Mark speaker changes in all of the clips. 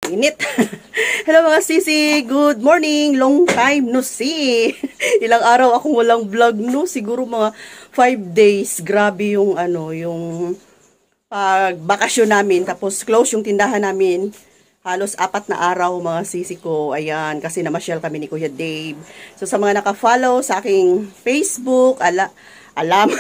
Speaker 1: Init. Hello mga sisi, good morning. Long time no see. Ilang araw akong walang vlog no, siguro mga 5 days. Grabe yung yung pagbakasyon namin, tapos close yung tindahan namin. Halos 4 na araw mga sisi ko. Ayan, kasi namasyal kami ni Kuya Dave. So sa mga naka-follow sa aking Facebook, alam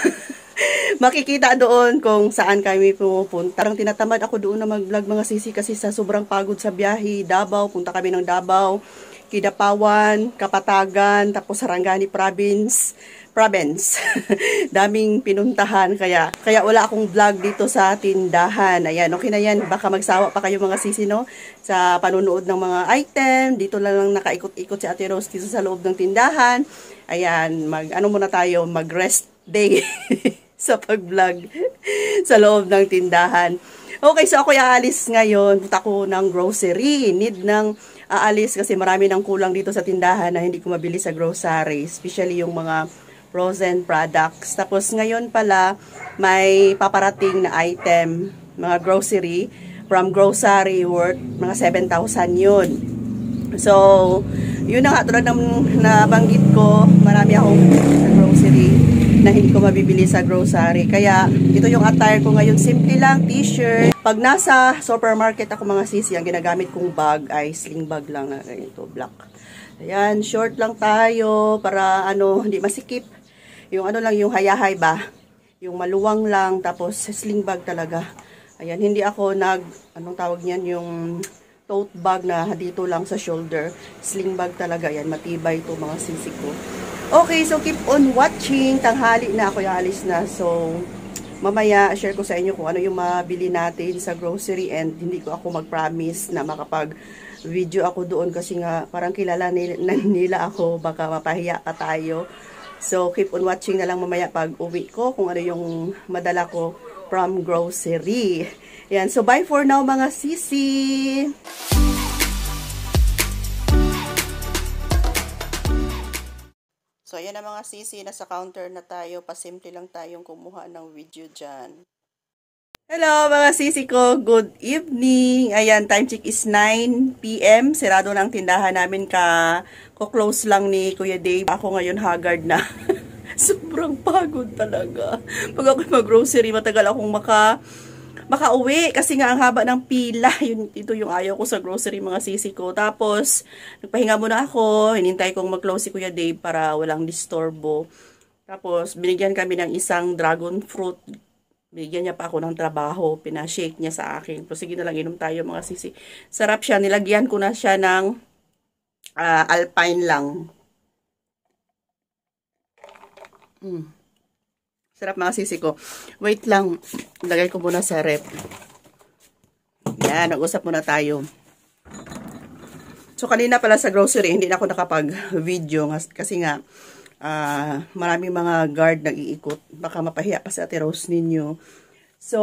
Speaker 1: makikita doon kung saan kami pumupunta. Parang tinatamad ako doon na mag-vlog mga sisi kasi sa sobrang pagod sa biyahe. Davao, punta kami ng Davao, Kidapawan, Kapatagan, tapos Sarangani province. Daming pinuntahan, kaya wala akong vlog dito sa tindahan. Ayan, okay na yan. Baka magsawa pa kayo mga sisi, no? Sa panunood ng mga item. Dito lang nakaikot-ikot si Ate Rose dito sa loob ng tindahan. Ayan, muna tayo, mag-rest day. Sa pag-vlog sa loob ng tindahan. Okay, so ako aalis ngayon. Punta ko ng grocery. Need ng aalis kasi marami ng kulang dito sa tindahan na hindi ko mabili sa grocery. Especially yung mga frozen products. Tapos ngayon pala, may paparating na item, mga grocery, from grocery worth mga 7,000 yun. So, yun na nga, tulad ng nabanggit ko, marami akong sa grocery na hindi ko mabibili sa grocery. Kaya, ito yung attire ko ngayon. Simple lang, t-shirt. Pag nasa supermarket ako mga sisi, ang ginagamit kong bag ay sling bag lang na ganito, black. Ayan, short lang tayo para hindi masikip. Yung lang, yung hayahay ba? Yung maluwang lang, tapos sling bag talaga. Ayan, hindi ako anong tawag niyan, yung tote bag na dito lang sa shoulder. Sling bag talaga yan, matibay ito mga sisi ko. Okay, so keep on watching. Tanghali na ako, alis na. So, mamaya share ko sa inyo kung ano yung mabili natin sa grocery, and hindi ko ako mag-promise na makapag-video ako doon kasi nga parang kilala nila ako, baka mapahiya ka tayo. So, keep on watching na lang mamaya pag uwi ko kung ano yung madala ko from grocery. Yan, so bye for now mga sisi! So, ayan na mga sisi, nasa counter na tayo. Pasimple lang tayong kumuha ng video dyan. Hello mga sisi ko, good evening. Ayan, time check is 9 PM. Sirado na ang tindahan namin, ko-close lang ni Kuya Dave. Ako ngayon haggard na. Sobrang pagod talaga. Pag ako mag-grocery, matagal akong makauwi kasi nga ang haba ng pila. Ito yung ayaw ko sa grocery mga sisi ko. Tapos, nagpahinga muna ako. Hinintay kong mag-close si Kuya Dave para walang disturbo. Tapos, binigyan kami ng isang dragon fruit. Binigyan niya pa ako ng trabaho. Pinashake niya sa akin. So, sige na lang, inom tayo mga sisi. Sarap siya. Nilagyan ko na siya ng alpine lang. Sarap mga sisi ko. Wait lang. Lagay ko muna sa rep. Yan. Nag-usap muna tayo. So, kanina pala sa grocery, hindi na ako nakapag-video. Kasi nga, maraming mga guard nag-iikot. Baka mapahiya pa si Ate Rose ninyo. So,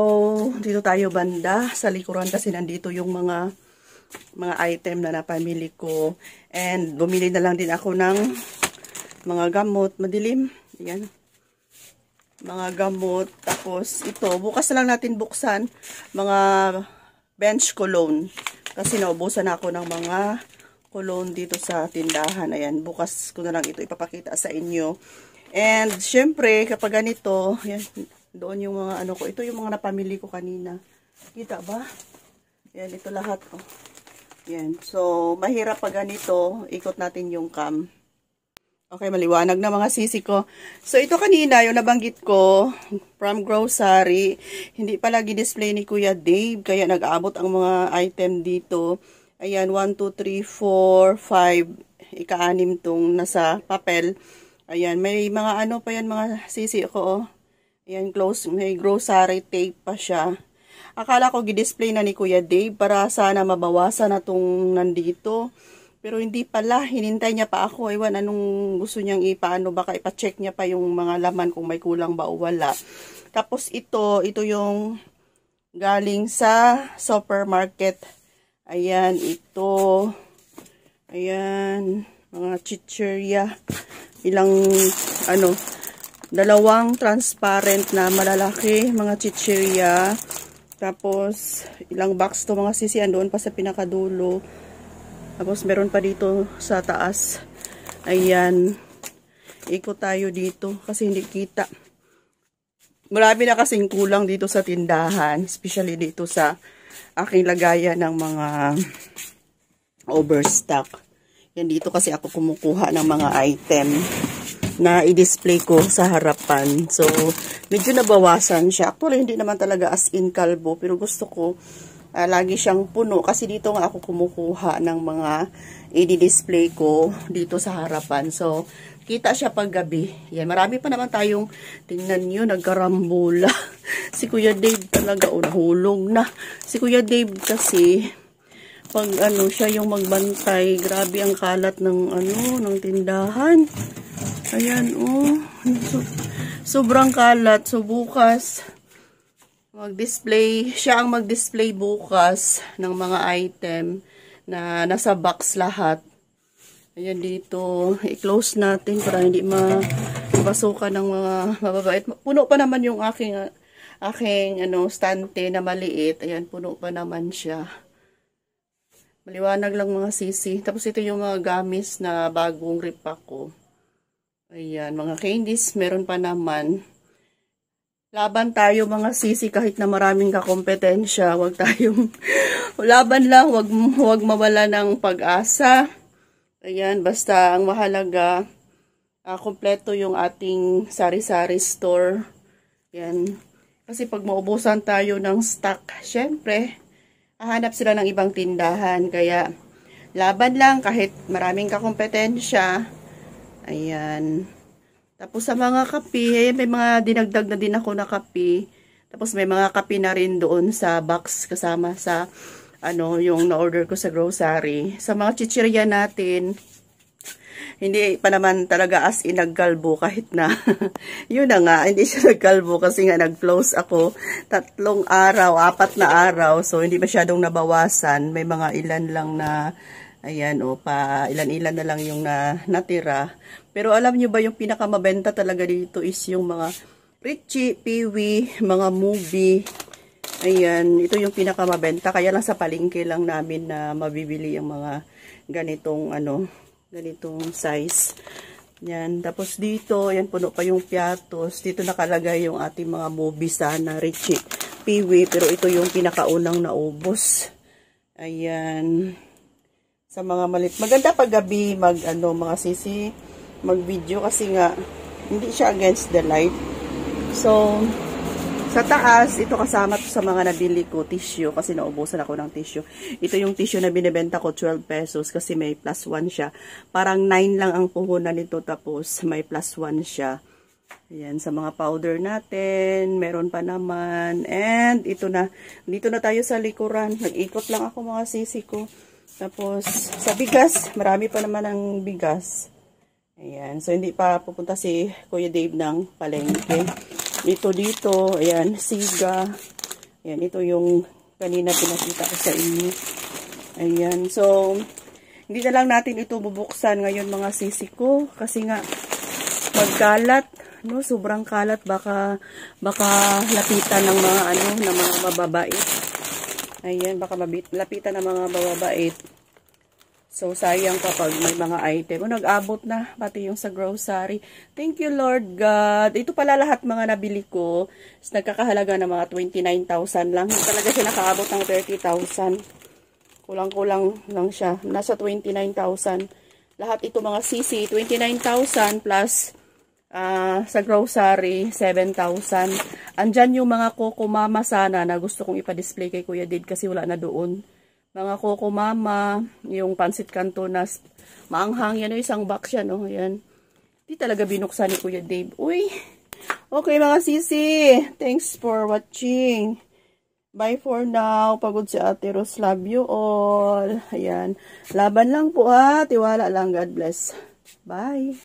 Speaker 1: dito tayo banda. Sa likuran kasi nandito yung mga item na napamili ko. And, bumili na lang din ako ng mga gamot. Madilim. Ayan. Mga gamot. Tapos, ito. Bukas na lang natin buksan. Mga bench cologne. Kasi naubusan ako ng mga cologne dito sa tindahan. Ayan. Bukas ko na lang ito ipapakita sa inyo. And, syempre, kapag ganito, ayan, doon yung mga ko. Ito yung mga napamili ko kanina. Kita ba? Ayan, ito lahat. Oh. Ayan. So, mahirap pag ganito. Ikot natin yung cam. Okay, maliwanag na mga sisi ko. So, ito kanina, yung nabanggit ko, from grocery, hindi pala gi-display ni Kuya Dave, kaya nag-aabot ang mga item dito. Ayan, 1, 2, 3, 4, 5, ika-6 tong nasa papel. Ayan, may mga pa yan mga sisi ko, oh. Ayan, close, may grocery tape pa siya. Akala ko gi-display na ni Kuya Dave para sana mabawasan na tong nandito. Pero hindi pala, hinintay niya pa ako. Ewan, anong gusto niyang ipaano, baka ipa-check niya pa yung mga laman kung may kulang ba o wala. Tapos ito yung galing sa supermarket. Ayan, ito. Ayan, mga chichirya. Dalawang transparent na malalaki, mga chichirya. Tapos, ilang box to mga sisi, andoon pa sa pinakadulo. Tapos, meron pa dito sa taas. Ayan. Ikot tayo dito kasi hindi kita. Marami na kasing kulang dito sa tindahan. Especially dito sa aking lagayan ng mga overstock. Yan dito kasi ako kumukuha ng mga item na i-display ko sa harapan. So, medyo nabawasan siya. Actually, hindi naman talaga as in kalbo. Pero gusto ko, lagi siyang puno. Kasi dito nga ako kumukuha ng mga i-display ko dito sa harapan. So, kita siya pag gabi. Yan, marami pa naman tayong, tingnan nyo, nagkarambula. Si Kuya Dave talaga, nahulog na. Si Kuya Dave kasi, pag siya yung magbantay, grabe ang kalat ng ng tindahan. Ayan, sobrang kalat. So, bukas, siya ang mag-display bukas ng mga item na nasa box lahat. Ayan dito, i-close natin para hindi mabasukan ng mga mababait. Puno pa naman yung aking stante na maliit. Ayan, puno pa naman siya. Maliwanag lang mga sisi. Tapos ito yung mga gamis na bagong repack ko. Ayan, mga candies, meron pa naman. Laban tayo mga sisi kahit na maraming kakompetensya. Huwag tayong laban lang, huwag mawala ng pag-asa. Ayan, basta ang mahalaga, kompleto yung ating sari-sari store. Ayan, kasi pag maubusan tayo ng stock, syempre, hahanap sila ng ibang tindahan. Kaya, laban lang kahit maraming kakompetensya. Ayan. Tapos sa mga kape, ayan, may mga dinagdag na din ako na kape. Tapos may mga kape na rin doon sa box kasama sa yung na-order ko sa grocery. Sa mga chichirya natin, hindi pa naman talaga as in nagkalbo kahit na yun na nga, hindi siya nagkalbo kasi nga nag-close ako 4 araw, 4 na araw. So hindi masyadong nabawasan. May mga ilan lang na ayan, ilan-ilan na lang yung natira. Pero alam nyo ba yung pinakamabenta talaga dito is yung mga Richie, Peewee, mga movie. Ayan, ito yung pinakamabenta. Kaya lang sa palengke lang namin na mabibili yung mga ganitong ganitong size. Yan. Tapos dito, ayan, puno pa yung piatos. Dito nakalagay yung ating mga movie sana, Richie, Peewee. Pero ito yung pinakaunang naubos. Ayan. Sa mga malit. Maganda pag gabi mga sisi, mag-video kasi nga hindi siya against the light. So, sa taas, ito kasama to sa mga nabili ko, tissue, kasi naubusan ako ng tissue. Ito yung tissue na binibenta ko, 12 pesos, kasi may plus 1 siya. Parang 9 lang ang puhunan nito, tapos may plus 1 siya. Ayan, sa mga powder natin, meron pa naman. And, dito na tayo sa likuran. Nag-ikot lang ako mga sisi ko. Tapos, sa bigas, marami pa naman ang bigas. Ayan. So, hindi pa pupunta si Kuya Dave ng palengke. Dito, ayan, siga. Ayan, ito yung kanina pinakita ko sa inyo. Ayan. So, hindi na lang natin ito bubuksan ngayon mga sisi ko. Kasi nga, magkalat. Sobrang kalat. Baka lapitan ng mga ng mga mababait. Ayan, baka lapitan ng mga bababait. So, sayang kapag may mga item. Nag-abot na, pati yung sa grocery. Thank you, Lord God. Ito pala lahat mga nabili ko. Nagkakahalaga ng mga 29,000 lang. Talaga siya nakaabot ng 30,000. Kulang-kulang lang siya. Nasa 29,000. Lahat ito mga sisi, 29,000 plus sa grocery, 7,000. Andyan yung mga Coco Mama sana na gusto kong ipa-display kay Kuya Dave kasi wala na doon. Mga Coco Mama, yung pansit canton na maanghang, yan, isang box yan, yan. Di talaga binuksan ni Kuya Dave. Uy! Okay mga sisi, thanks for watching. Bye for now. Pagod si Ate Rose. Love you all. Ayan. Laban lang po ha. Tiwala lang. God bless. Bye.